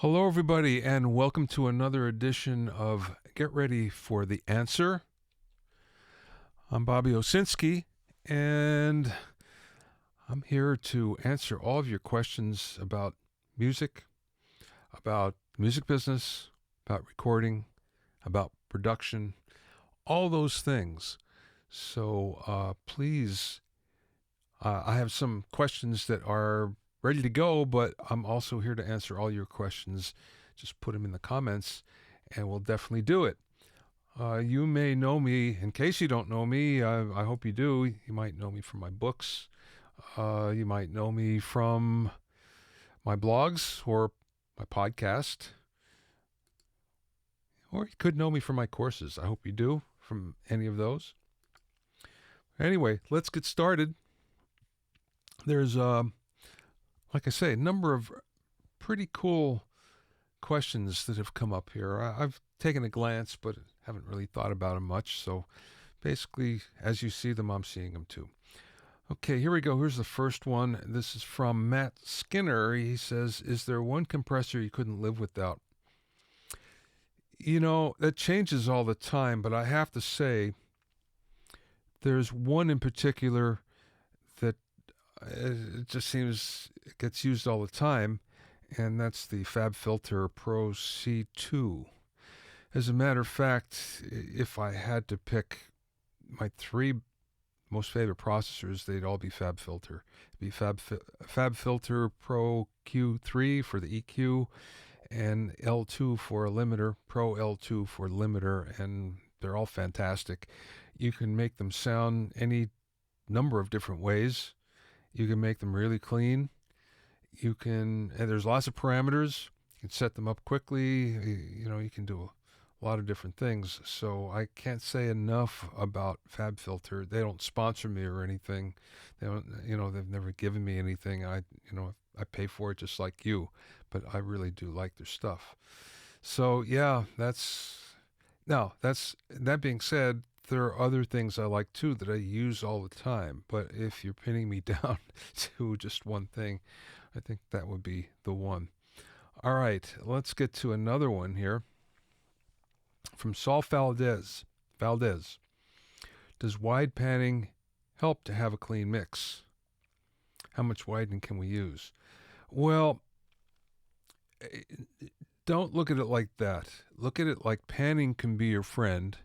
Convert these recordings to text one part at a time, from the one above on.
Hello, everybody, and welcome to another edition of Get Ready for the Answer. I'm Bobby Owsinski, and I'm here to answer all of your questions about music, about music business, about recording, about production, all those things. So please, I have some questions that are ready to go, but I'm also here to answer all your questions. Just put them in the comments, and we'll definitely do it. You may know me. In case you don't know me, I hope you do. You might know me from my books. You might know me from my blogs or my podcast. Or you could know me from my courses. I hope you do from any of those. Anyway, let's get started. There's, like I say, a number of pretty cool questions that have come up here. I've taken a glance, but haven't really thought about them much. So basically, as you see them, I'm seeing them too. Okay, here we go. Here's the first one. This is from Matt Skinner. He says, "Is there one compressor you couldn't live without?" You know, that changes all the time, but I have to say, there's one in particular that it just seems it gets used all the time, and that's the FabFilter Pro C2. As a matter of fact, if I had to pick my three most favorite processors, they'd all be FabFilter. It'd be FabFilter Pro Q3 for the EQ, and L2 for a limiter, Pro L2 for limiter, and they're all fantastic. You can make them sound any number of different ways. You can make them really clean. And there's lots of parameters. You can set them up quickly. You can do a lot of different things. So I can't say enough about FabFilter. They don't sponsor me or anything. They don't, they've never given me anything. I pay for it just like you, but I really do like their stuff. So yeah, that being said, there are other things I like too that I use all the time. But if you're pinning me down to just one thing, I think that would be the one. All right, let's get to another one here. From Saul Valdez. Does wide panning help to have a clean mix? How much widening can we use? Well, don't look at it like that. Look at it like panning can be your friend,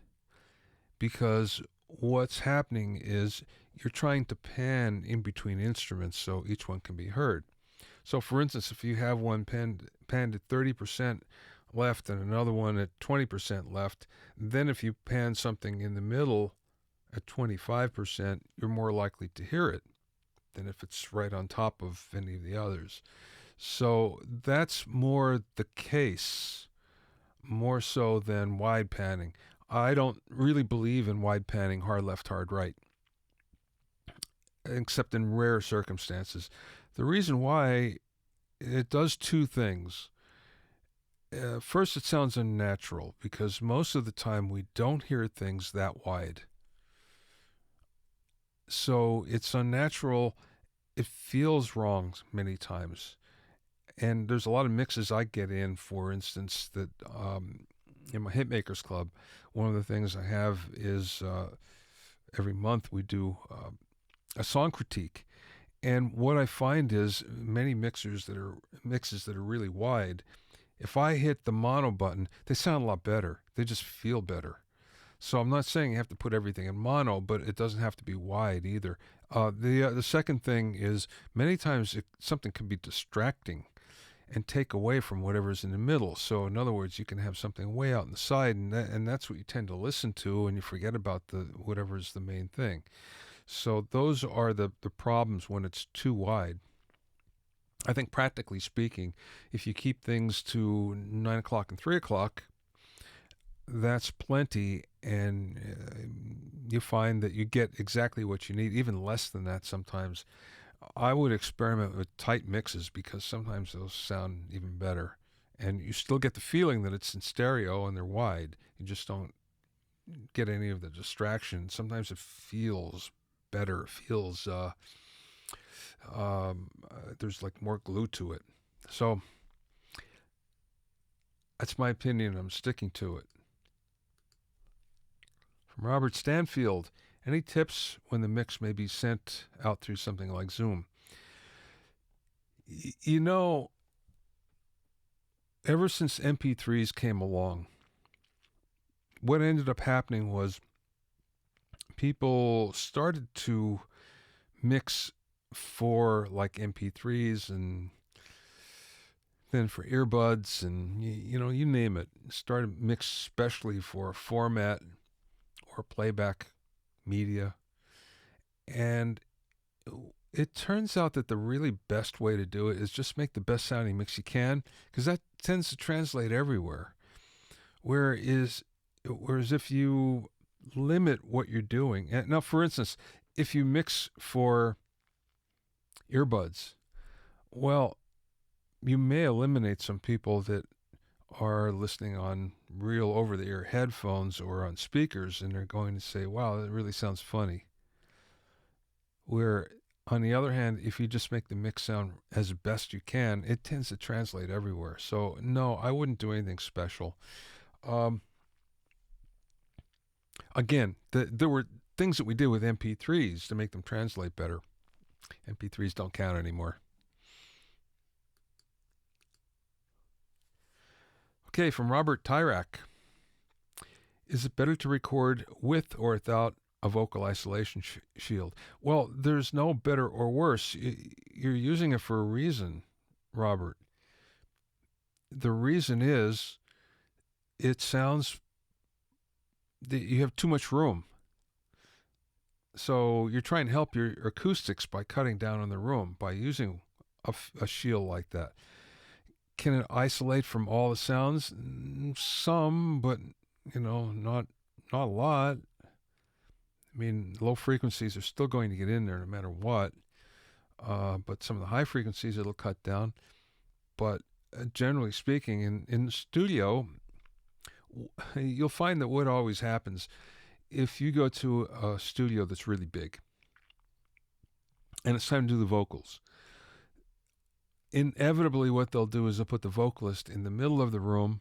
because what's happening is you're trying to pan in between instruments so each one can be heard. So, for instance, if you have one panned at 30% left and another one at 20% left, then if you pan something in the middle at 25%, you're more likely to hear it than if it's right on top of any of the others. So that's more the case, more so than wide panning. I don't really believe in wide panning, hard left, hard right, except in rare circumstances. The reason why, it does two things. First, it sounds unnatural because most of the time we don't hear things that wide. So it's unnatural. It feels wrong many times. And there's a lot of mixes I get in, for instance, that in my Hitmakers Club, one of the things I have is every month we do a song critique. And what I find is many mixes that are really wide, if I hit the mono button, they sound a lot better. They just feel better. So I'm not saying you have to put everything in mono, but it doesn't have to be wide either. The second thing is many times something can be distracting and take away from whatever's in the middle. So in other words, you can have something way out in the side, and that's what you tend to listen to, and you forget about the whatever's the main thing. So those are the problems when it's too wide. I think practically speaking, if you keep things to 9 o'clock and 3 o'clock, that's plenty, and you find that you get exactly what you need, even less than that sometimes. I would experiment with tight mixes because sometimes those sound even better. And you still get the feeling that it's in stereo and they're wide. You just don't get any of the distraction. Sometimes it feels better. It feels there's like more glue to it. So That's my opinion. I'm sticking to it. From Robert Stanfield, any tips when the mix may be sent out through something like Zoom? You know, ever since MP3s came along, what ended up happening was people started to mix for like MP3s and then for earbuds and, you name it. Started mix specially for format or playback media. And it turns out that the really best way to do it is just make the best sounding mix you can, because that tends to translate everywhere. Whereas if you limit what you're doing, and now for instance, if you mix for earbuds, well, you may eliminate some people that are listening on real over-the-ear headphones or on speakers, and they're going to say, wow, that really sounds funny. Where, on the other hand, if you just make the mix sound as best you can, it tends to translate everywhere. So, no, I wouldn't do anything special. Again, there were things that we did with MP3s to make them translate better. MP3s don't count anymore. Okay, from Robert Tyrak. Is it better to record with or without a vocal isolation shield? Well, there's no better or worse. You're using it for a reason, Robert. The reason is it sounds that you have too much room. So you're trying to help your acoustics by cutting down on the room by using a shield like that. Can it isolate from all the sounds? Some, but not a lot. I mean, low frequencies are still going to get in there no matter what. But some of the high frequencies it'll cut down. But generally speaking, in the studio, you'll find that what always happens, if you go to a studio that's really big and it's time to do the vocals, inevitably what they'll do is they'll put the vocalist in the middle of the room.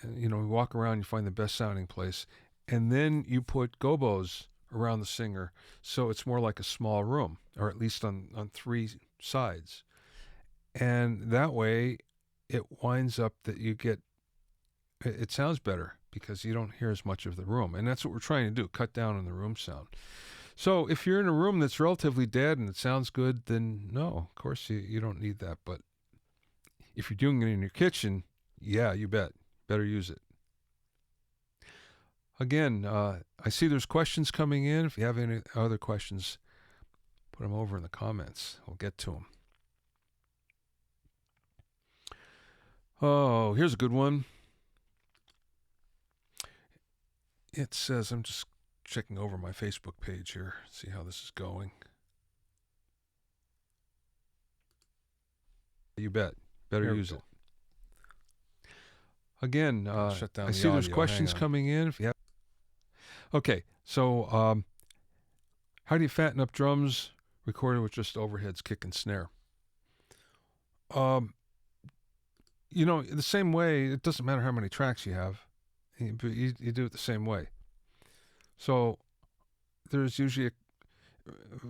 And, you walk around, you find the best sounding place, and then you put gobos around the singer, so it's more like a small room, or at least on three sides. And that way, it winds up that it sounds better because you don't hear as much of the room. And that's what we're trying to do, cut down on the room sound. So if you're in a room that's relatively dead and it sounds good, then no, of course you don't need that. But if you're doing it in your kitchen, yeah, you bet. Better use it. Again, I see there's questions coming in. If you have any other questions, put them over in the comments. We'll get to them. Oh, here's a good one. It says, I'm just checking over my Facebook page here, see how this is going. You bet. Better use it. Again, shut down I see there's questions coming in. If you have... Okay, so how do you fatten up drums recorded with just overheads, kick, and snare? The same way, it doesn't matter how many tracks you have. But you do it the same way. So there's usually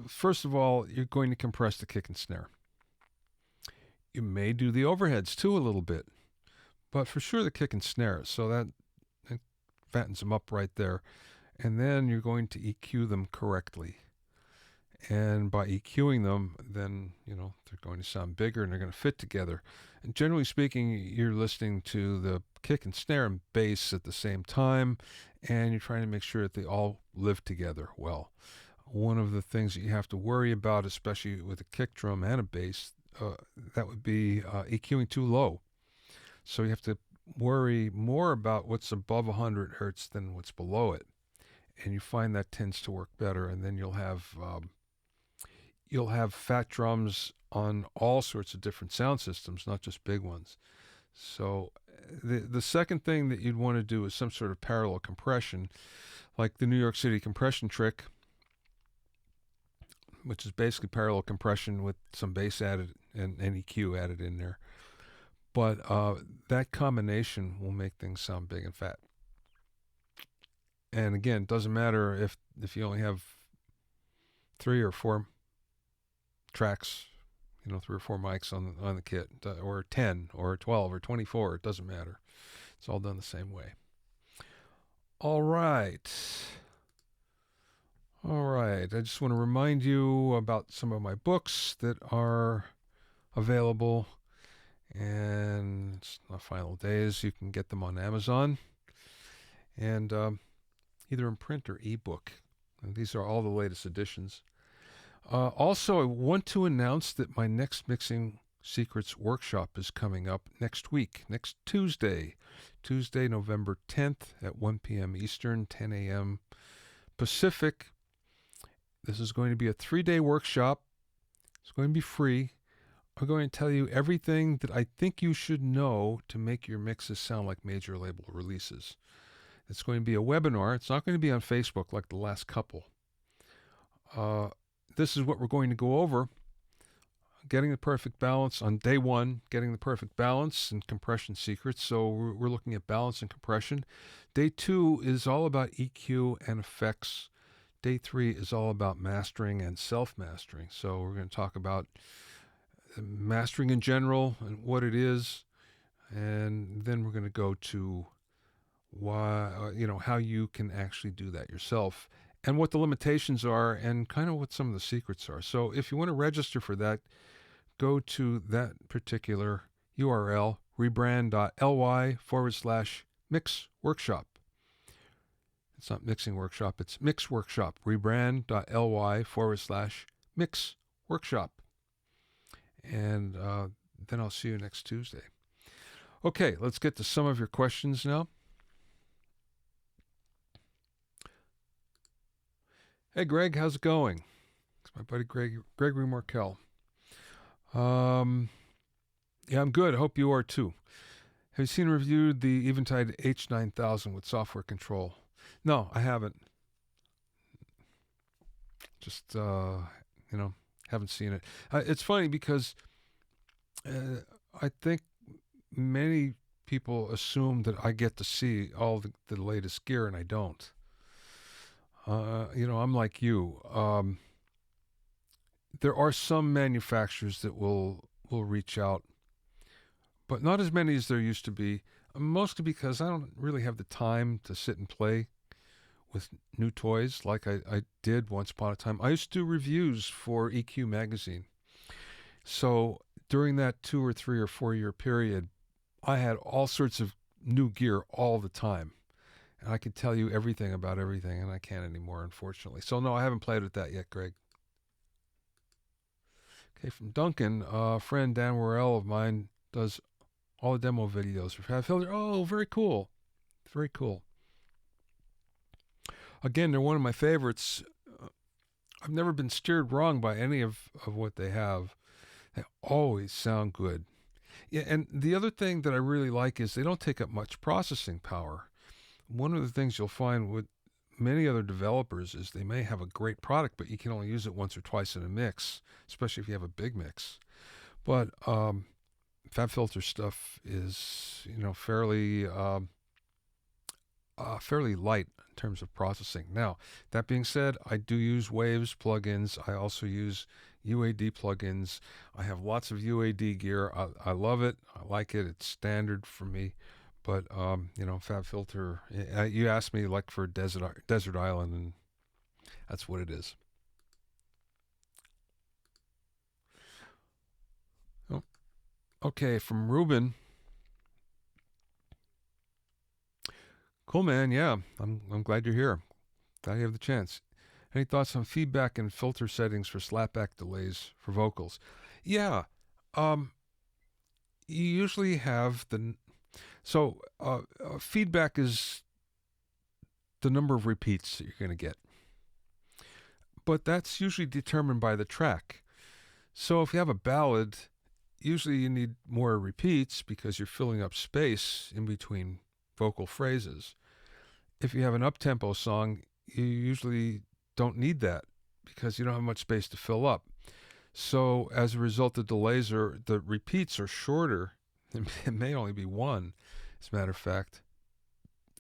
first of all, you're going to compress the kick and snare. You may do the overheads too a little bit, but for sure the kick and snare. So that fattens them up right there. And then you're going to EQ them correctly. And by EQing them, then, they're going to sound bigger and they're going to fit together. And generally speaking, you're listening to the kick and snare and bass at the same time, and you're trying to make sure that they all live together well. One of the things that you have to worry about, especially with a kick drum and a bass, that would be EQing too low. So you have to worry more about what's above 100 hertz than what's below it. And you find that tends to work better, and then you'll have fat drums on all sorts of different sound systems, not just big ones. So the second thing that you'd want to do is some sort of parallel compression, like the New York City compression trick, which is basically parallel compression with some bass added and EQ added in there. but that combination will make things sound big and fat. And again, it doesn't matter if you only have 3 or 4 tracks, 3 or 4 mics on the kit, or 10 or 12 or 24. It doesn't matter. It's all done the same way. All right. I just want to remind you about some of my books that are available, and it's the final days. You can get them on Amazon, and either in print or ebook. And these are all the latest editions. Also, I want to announce that my next Mixing Secrets workshop is coming up next week, next Tuesday, November 10th at 1 p.m. Eastern, 10 a.m. Pacific. This is going to be a 3-day workshop. It's going to be free. I'm going to tell you everything that I think you should know to make your mixes sound like major label releases. It's going to be a webinar. It's not going to be on Facebook like the last couple. This is what we're going to go over. Getting the perfect balance on day 1, getting the perfect balance and compression secrets. So we're looking at balance and compression. Day 2 is all about EQ and effects. Day 3 is all about mastering and self-mastering. So we're going to talk about mastering in general and what it is. And then we're going to go to why, how you can actually do that yourself, and what the limitations are, and kind of what some of the secrets are. So if you want to register for that, go to that particular URL, rebrand.ly/mix workshop. It's not mixing workshop, it's mix workshop. rebrand.ly/mix workshop. And then I'll see you next Tuesday. Okay, let's get to some of your questions now. Hey, Greg, how's it going? It's my buddy Gregory Markel. Yeah, I'm good. I hope you are too. Have you seen and reviewed the Event H9000 with software control? No, I haven't. Just, haven't seen it. It's funny because I think many people assume that I get to see all the latest gear, and I don't. I'm like you. There are some manufacturers that will reach out, but not as many as there used to be, mostly because I don't really have the time to sit and play with new toys like I did once upon a time. I used to do reviews for EQ magazine. So during that 2 or 3 or 4 year period, I had all sorts of new gear all the time. And I could tell you everything about everything, and I can't anymore, unfortunately. So no, I haven't played with that yet, Greg. Okay, from Duncan, a friend Dan Worrell of mine does all the demo videos for FabFilter. Oh, very cool. Very cool. Again, they're one of my favorites. I've never been steered wrong by any of what they have. They always sound good. Yeah, and the other thing that I really like is they don't take up much processing power. One of the things you'll find with many other developers is they may have a great product, but you can only use it once or twice in a mix, especially if you have a big mix. But FabFilter stuff is, fairly light in terms of processing. Now, that being said, I do use Waves plugins. I also use UAD plugins. I have lots of UAD gear. I love it. I like it. It's standard for me. But, FabFilter, you asked me like for Desert Island, and that's what it is. Oh, okay, from Ruben. Cool, man. Yeah, I'm glad you're here. Glad you have the chance. Any thoughts on feedback and filter settings for slapback delays for vocals? Yeah, you usually have feedback is the number of repeats that you're going to get. But that's usually determined by the track. So if you have a ballad, usually you need more repeats because you're filling up space in between vocal phrases. If you have an up-tempo song, you usually don't need that because you don't have much space to fill up. So as a result, the repeats are shorter It may only be one, as a matter of fact.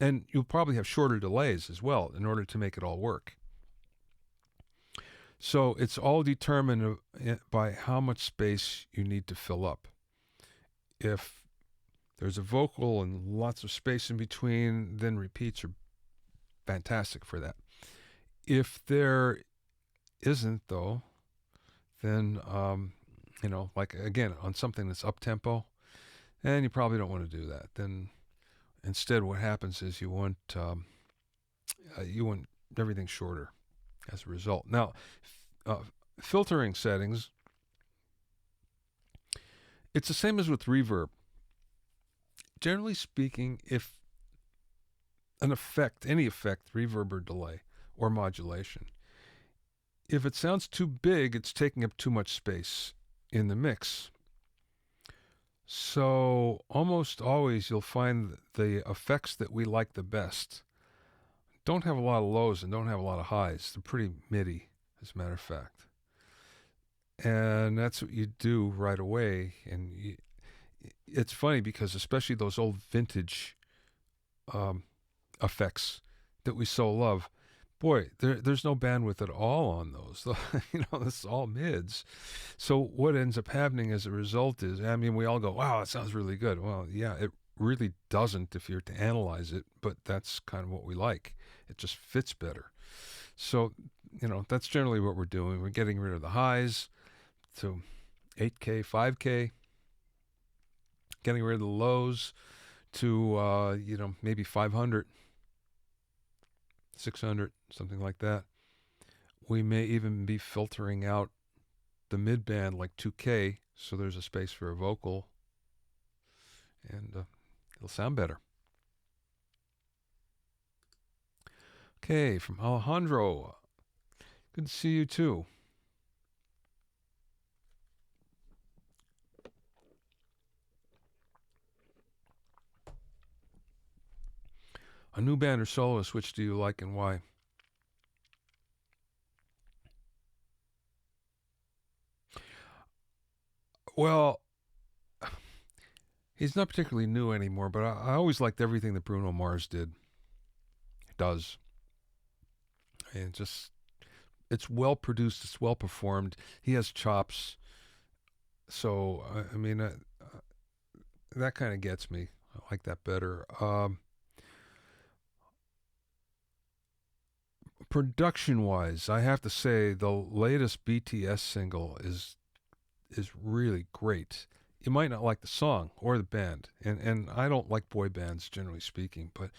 And you'll probably have shorter delays as well in order to make it all work. So it's all determined by how much space you need to fill up. If there's a vocal and lots of space in between, then repeats are fantastic for that. If there isn't, though, then, like again, on something that's up tempo, and you probably don't want to do that. Then instead, what happens is you want everything shorter as a result. Now, filtering settings, it's the same as with reverb. Generally speaking, if an effect, any effect, reverb or delay or modulation, if it sounds too big, it's taking up too much space in the mix. So almost always you'll find the effects that we like the best don't have a lot of lows and don't have a lot of highs. They're pretty MIDI, as a matter of fact. And that's what you do right away. And it's funny because especially those old vintage effects that we so love, boy, there's no bandwidth at all on those. This is all mids. So what ends up happening as a result is, we all go, wow, that sounds really good. Well, yeah, it really doesn't if you're to analyze it, but that's kind of what we like. It just fits better. So, that's generally what we're doing. We're getting rid of the highs to 8K, 5K, getting rid of the lows to, maybe 500. 600, something like that. We may even be filtering out the mid band like 2K, so there's a space for a vocal, and it'll sound better. Okay, from Alejandro. Good to see you too. A new band or soloist, which do you like and why? Well, he's not particularly new anymore, but I always liked everything that Bruno Mars does. And it's well produced, it's well performed. He has chops. So, that kind of gets me. I like that better. Production-wise, I have to say the latest BTS single is really great. You might not like the song or the band, and I don't like boy bands generally speaking, but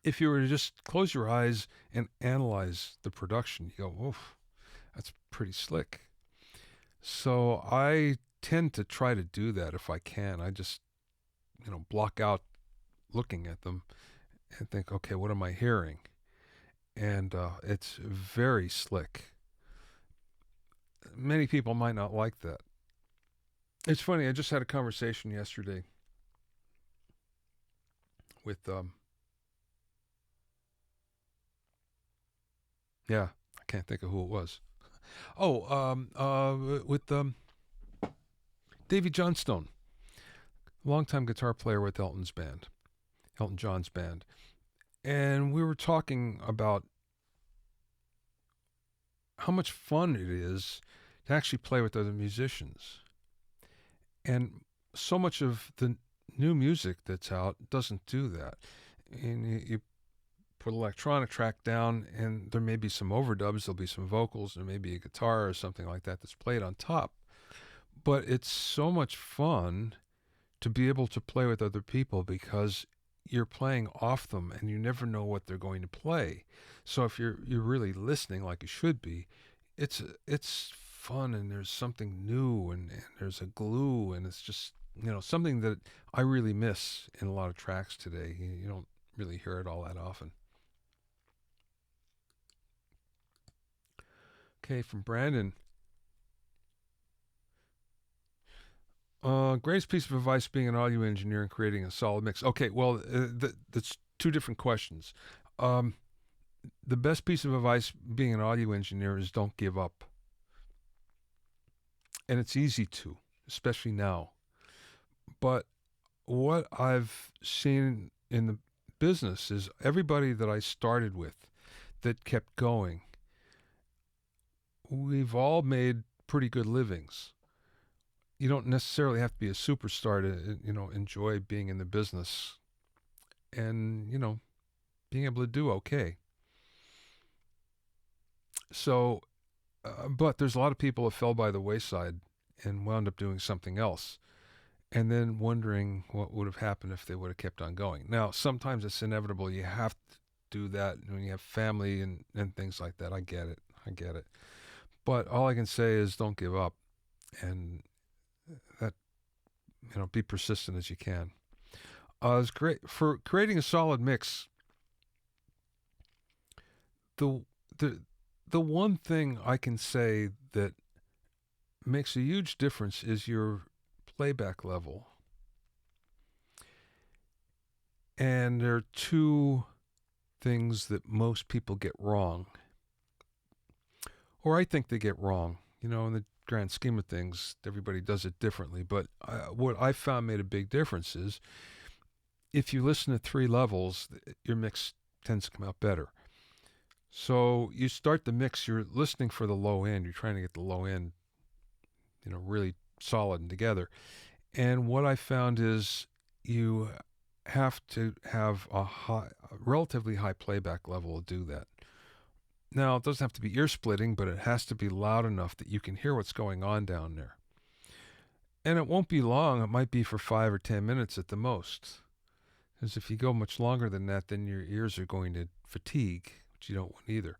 if you were to just close your eyes and analyze the production, you go, oof, that's pretty slick. So I tend to try to do that if I can. I just, block out looking at them and think, okay, what am I hearing? And it's very slick. Many people might not like that. It's funny, I just had a conversation yesterday with, I can't think of who it was. With Davy Johnstone, longtime guitar player with Elton John's band. And we were talking about how much fun it is to actually play with other musicians. And so much of the new music that's out doesn't do that. And you put an electronic track down, and there may be some overdubs, there'll be some vocals, there may be a guitar or something like that that's played on top. But it's so much fun to be able to play with other people because you're playing off them and you never know what they're going to play. So if you're really listening like you should be, it's fun, and there's something new, and there's a glue, and it's just, something that I really miss in a lot of tracks today. You don't really hear it all that often. Okay, from Brandon. Greatest piece of advice being an audio engineer and creating a solid mix. Okay, well, that's two different questions. The best piece of advice being an audio engineer is don't give up. And it's easy to, especially now. But what I've seen in the business is everybody that I started with that kept going, we've all made pretty good livings. You don't necessarily have to be a superstar to, enjoy being in the business and, being able to do okay. So, but there's a lot of people that fell by the wayside and wound up doing something else and then wondering what would have happened if they would have kept on going. Now, sometimes it's inevitable. You have to do that when you have family and things like that. I get it. I get it. But all I can say is don't give up and that, be persistent as you can. It's great for creating a solid mix. The, the, the one thing I can say that makes a huge difference is your playback level. And there are two things that most people get wrong, or I think they get wrong. In the grand scheme of things, everybody does it differently. But what I found made a big difference is if you listen to 3 levels, your mix tends to come out better. So you start the mix, you're listening for the low end, you're trying to get the low end, really solid and together. And what I found is you have to have a relatively high playback level to do that. Now, it doesn't have to be ear splitting, but it has to be loud enough that you can hear what's going on down there. And it won't be long. It might be for 5 or 10 minutes at the most. Because if you go much longer than that, then your ears are going to fatigue, which you don't want either.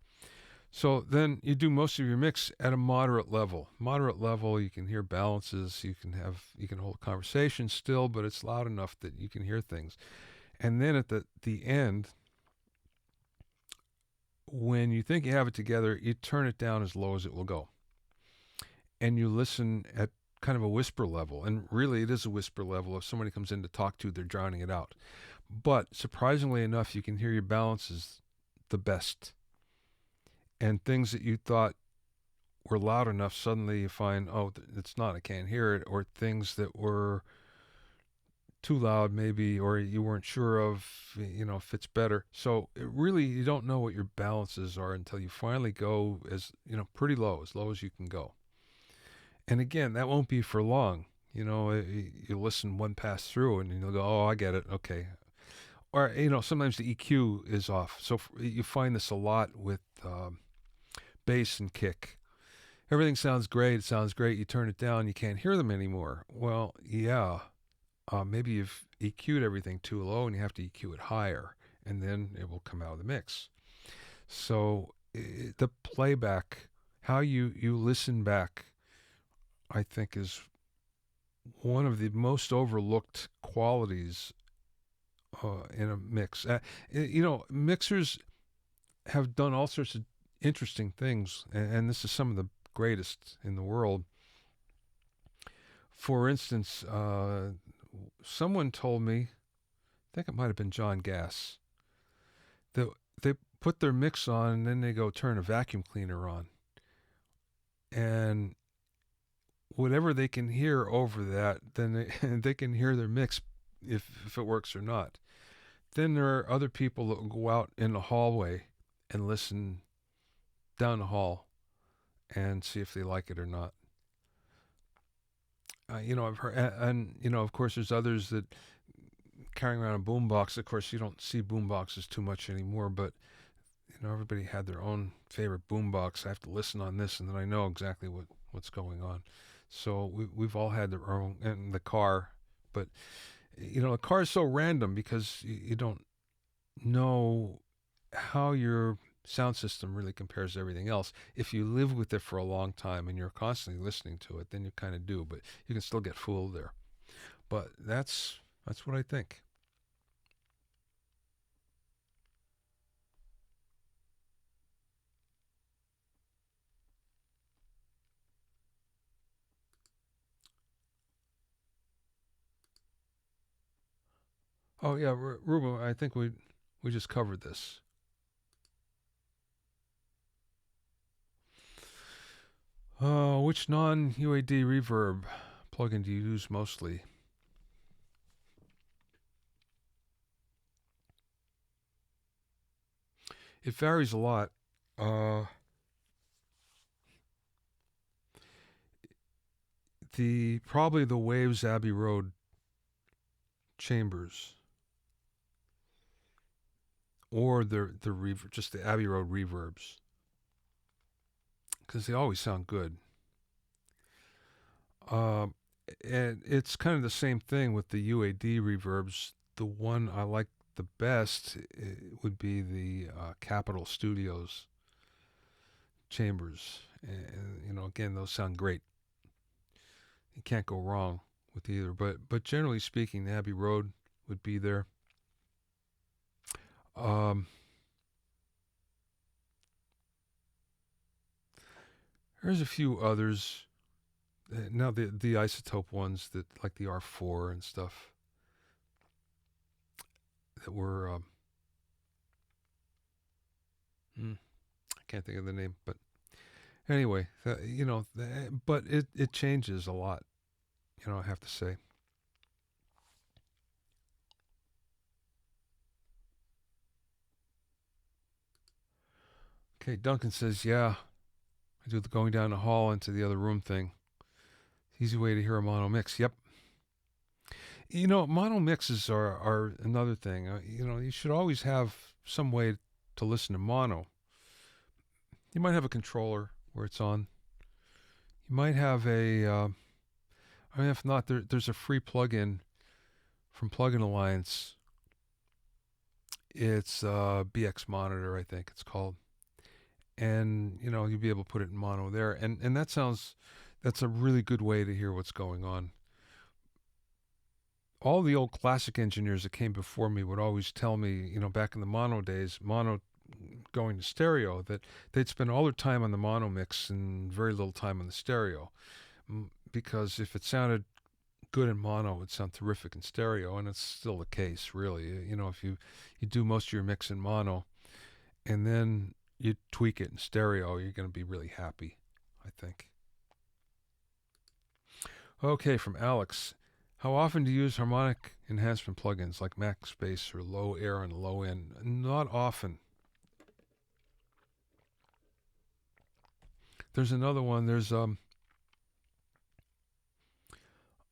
So then you do most of your mix at a moderate level. Moderate level, you can hear balances, you can hold a conversation still, but it's loud enough that you can hear things. And then at the end, when you think you have it together, you turn it down as low as it will go. And you listen at kind of a whisper level. And really, it is a whisper level. If somebody comes in to talk to, they're drowning it out. But surprisingly enough, you can hear your balances the best. And things that you thought were loud enough, suddenly you find, oh, it's not, I can't hear it. Or things that were too loud maybe, or you weren't sure of, if it's better. So it really, you don't know what your balances are until you finally go as, pretty low as you can go. And again, that won't be for long. You listen one pass through and you'll go, oh, I get it. Okay. Or, sometimes the EQ is off. So you find this a lot with bass and kick. Everything sounds great. It sounds great. You turn it down, you can't hear them anymore. Well, yeah. Maybe you've EQ'd everything too low and you have to EQ it higher, and then it will come out of the mix. So the playback, how you listen back, I think is one of the most overlooked qualities in a mix. Mixers have done all sorts of interesting things, and this is some of the greatest in the world. For instance, someone told me, I think it might have been John Gass, that they put their mix on and then they go turn a vacuum cleaner on. And whatever they can hear over that, then they can hear their mix if it works or not. Then there are other people that will go out in the hallway and listen down the hall and see if they like it or not. I've heard, and of course, there's others that carrying around a boombox. Of course, you don't see boomboxes too much anymore, but everybody had their own favorite boombox. I have to listen on this, and then I know exactly what's going on. So we've all had their own, and the car, but a car is so random because you don't know how your sound system really compares to everything else. If you live with it for a long time and you're constantly listening to it, then you kind of do, but you can still get fooled there. But that's what I think. Oh yeah, Ruben, I think we just covered this. Which non-UAD reverb plugin do you use mostly? It varies a lot. Probably the Waves Abbey Road chambers, or just the Abbey Road reverbs, because they always sound good. Um, and it's kind of the same thing with the UAD reverbs. The one I like the best would be the Capitol Studios chambers. And, again, those sound great. You can't go wrong with either. But generally speaking, the Abbey Road would be there. There's a few others. Now the isotope ones that like the R4 and stuff that were I can't think of the name, but anyway, but it changes a lot. I have to say. Okay, Duncan says, yeah, I do the going down the hall into the other room thing. Easy way to hear a mono mix. Yep. Mono mixes are another thing. You should always have some way to listen to mono. You might have a controller where it's on. You might have if not, there's a free plugin from Plugin Alliance. It's BX Monitor, I think it's called. And, you'll be able to put it in mono there. And that's a really good way to hear what's going on. All the old classic engineers that came before me would always tell me, back in the mono days, mono going to stereo, that they'd spend all their time on the mono mix and very little time on the stereo. Because if it sounded good in mono, it would sound terrific in stereo, and it's still the case, really. If you do most of your mix in mono, and then you tweak it in stereo, you're going to be really happy, I think. Okay, from Alex. How often do you use harmonic enhancement plugins like max bass or low air and low end? Not often. There's another one. There's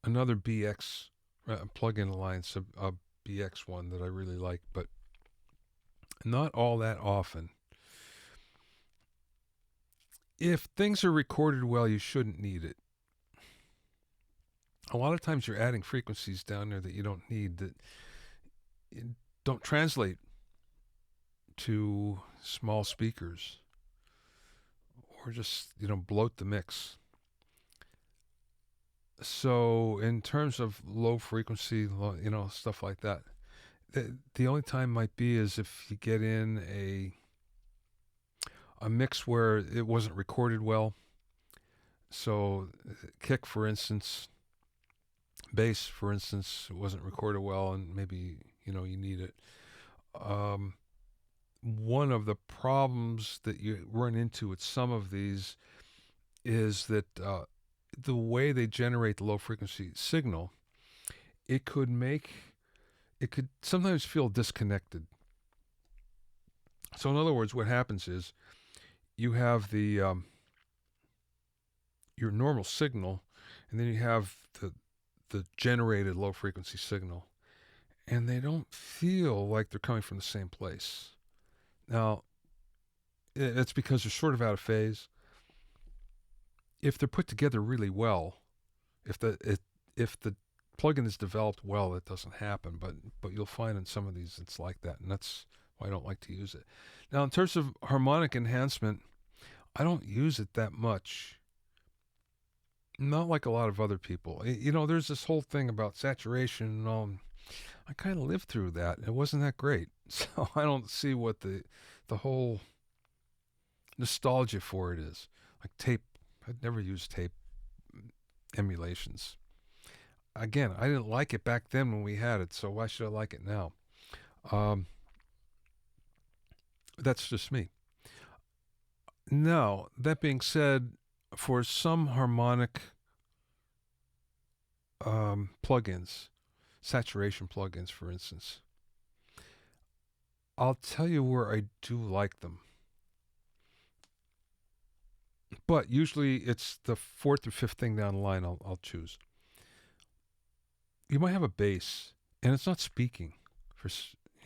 another BX plugin alliance, a BX one that I really like, but not all that often. If things are recorded well, you shouldn't need it. A lot of times you're adding frequencies down there that you don't need, that don't translate to small speakers, or just, bloat the mix. So in terms of low frequency, stuff like that, the only time might be is if you get in a mix where it wasn't recorded well. So kick, for instance, bass, for instance, wasn't recorded well, and maybe you need it. One of the problems that you run into with some of these is that the way they generate the low frequency signal, it could sometimes feel disconnected. So in other words, what happens is you have the your normal signal, and then you have the generated low frequency signal, and they don't feel like they're coming from the same place. Now, it's because they're sort of out of phase. If they're put together really well, if the plugin is developed well, it doesn't happen. But you'll find in some of these it's like that, and that's why I don't like to use it. Now, in terms of harmonic enhancement, I don't use it that much. Not like a lot of other people. There's this whole thing about saturation and all. I kind of lived through that. It wasn't that great. So I don't see what the whole nostalgia for it is. Like tape. I'd never used tape emulations. Again, I didn't like it back then when we had it, so why should I like it now? That's just me. Now, that being said, for some harmonic plugins, saturation plugins, for instance, I'll tell you where I do like them. But usually it's the fourth or fifth thing down the line I'll choose. You might have a bass, and it's not speaking.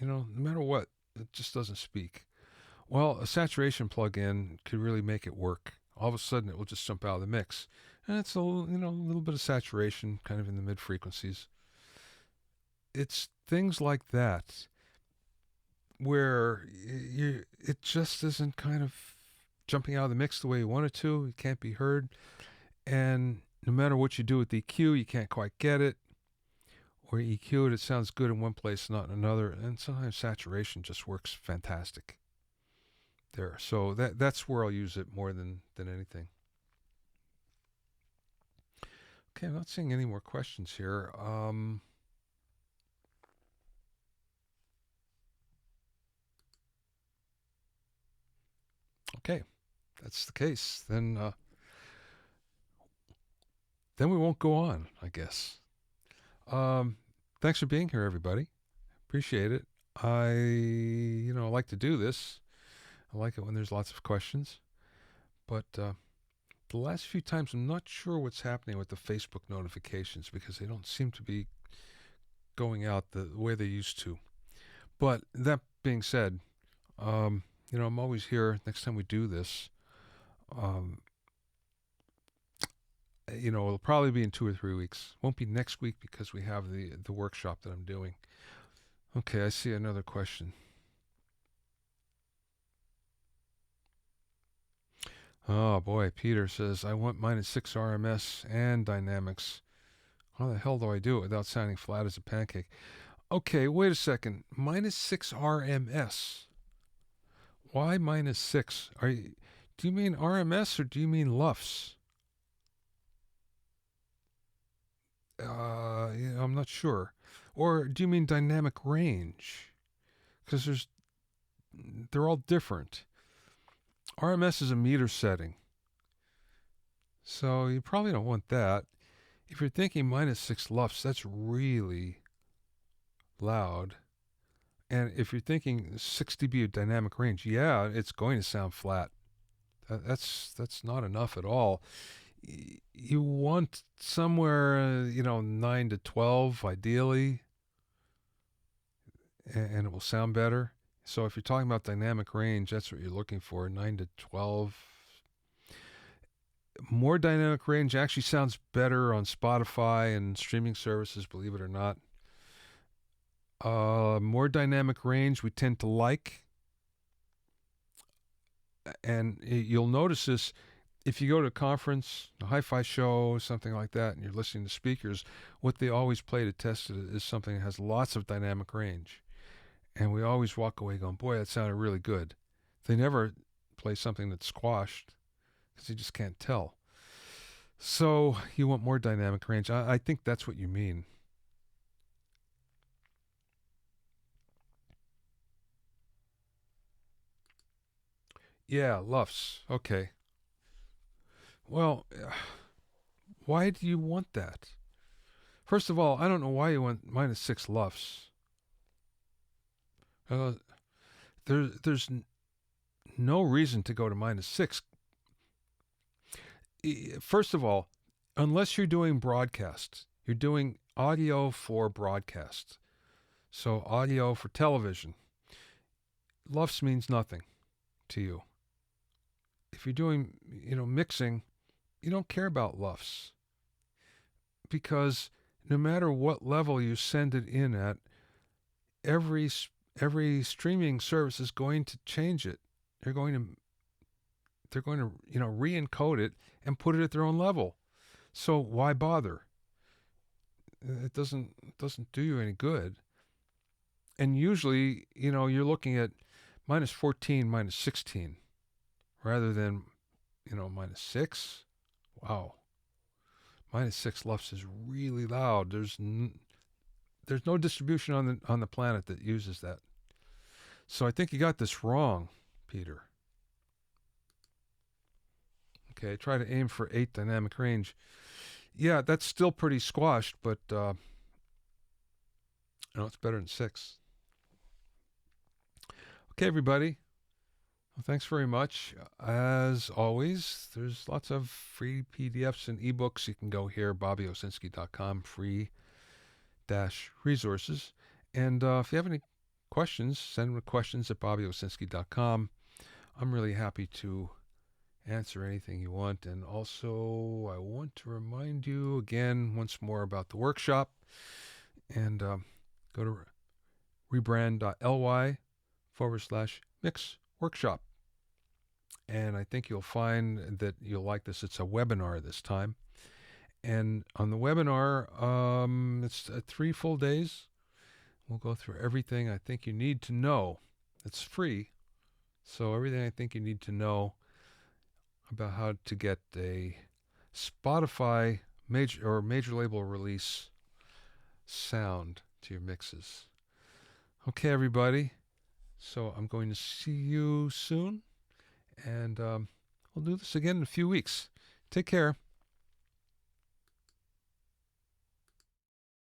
No matter what, it just doesn't speak. Well, a saturation plug-in could really make it work. All of a sudden, it will just jump out of the mix, and it's a little bit of saturation, kind of in the mid frequencies. It's things like that where it just isn't kind of jumping out of the mix the way you want it to. It can't be heard, and no matter what you do with the EQ, you can't quite get it. Or EQ it sounds good in one place, not in another, and sometimes saturation just works fantastic there. So that's where I'll use it more than anything. Okay, I'm not seeing any more questions here. Okay, that's the case. Then we won't go on, I guess. Thanks for being here, everybody. Appreciate it. I like to do this. I like it when there's lots of questions. But the last few times, I'm not sure what's happening with the Facebook notifications because they don't seem to be going out the way they used to. But that being said, I'm always here next time we do this. It'll probably be in 2 or 3 weeks. Won't be next week because we have the workshop that I'm doing. Okay, I see another question. Oh boy, Peter says, I want -6 RMS and dynamics. How the hell do I do it without sounding flat as a pancake? Okay, wait a second. -6 RMS. Why -6? Do you mean RMS or do you mean LUFS? I'm not sure. Or do you mean dynamic range? Because they're all different. RMS is a meter setting. So you probably don't want that. If you're thinking -6 LUFS, that's really loud. And if you're thinking 6 dB of dynamic range, yeah, it's going to sound flat. That's not enough at all. You want somewhere, 9 to 12 ideally, and it will sound better. So if you're talking about dynamic range, that's what you're looking for, 9 to 12. More dynamic range actually sounds better on Spotify and streaming services, believe it or not. More dynamic range we tend to like. And you'll notice this if you go to a conference, a hi-fi show, something like that, and you're listening to speakers, what they always play to test it is something that has lots of dynamic range. And we always walk away going, boy, that sounded really good. They never play something that's squashed because you just can't tell. So you want more dynamic range. I think that's what you mean. Yeah, LUFS. Okay. Well, why do you want that? First of all, I don't know why you want -6 LUFS. There's no reason to go to -6. First of all, unless you're doing broadcast, you're doing audio for broadcast. So audio for television. LUFS means nothing to you. If you're doing, mixing, you don't care about LUFS. Because no matter what level you send it in at, every streaming service is going to change it. They're going to re-encode it and put it at their own level. So why bother? It doesn't do you any good. And usually, you're looking at -14, -16 rather than, -6. Wow. -6 LUFS is really loud. There's no distribution on the planet that uses that. So I think you got this wrong, Peter. Okay, try to aim for 8 dynamic range. Yeah, that's still pretty squashed, but it's better than 6. Okay, everybody. Well, thanks very much. As always, there's lots of free PDFs and ebooks. You can go here, bobbyowsinski.com, free dash resources. And if you have any questions, send them questions at bobbyowsinski.com. I'm really happy to answer anything you want. And also, I want to remind you again once more about the workshop. And go to rebrand.ly/mix workshop. And I think you'll find that you'll like this. It's a webinar this time. And on the webinar, it's 3 full days. We'll go through everything I think you need to know. It's free. So everything I think you need to know about how to get a Spotify major label release sound to your mixes. Okay, everybody. So I'm going to see you soon. And we'll do this again in a few weeks. Take care.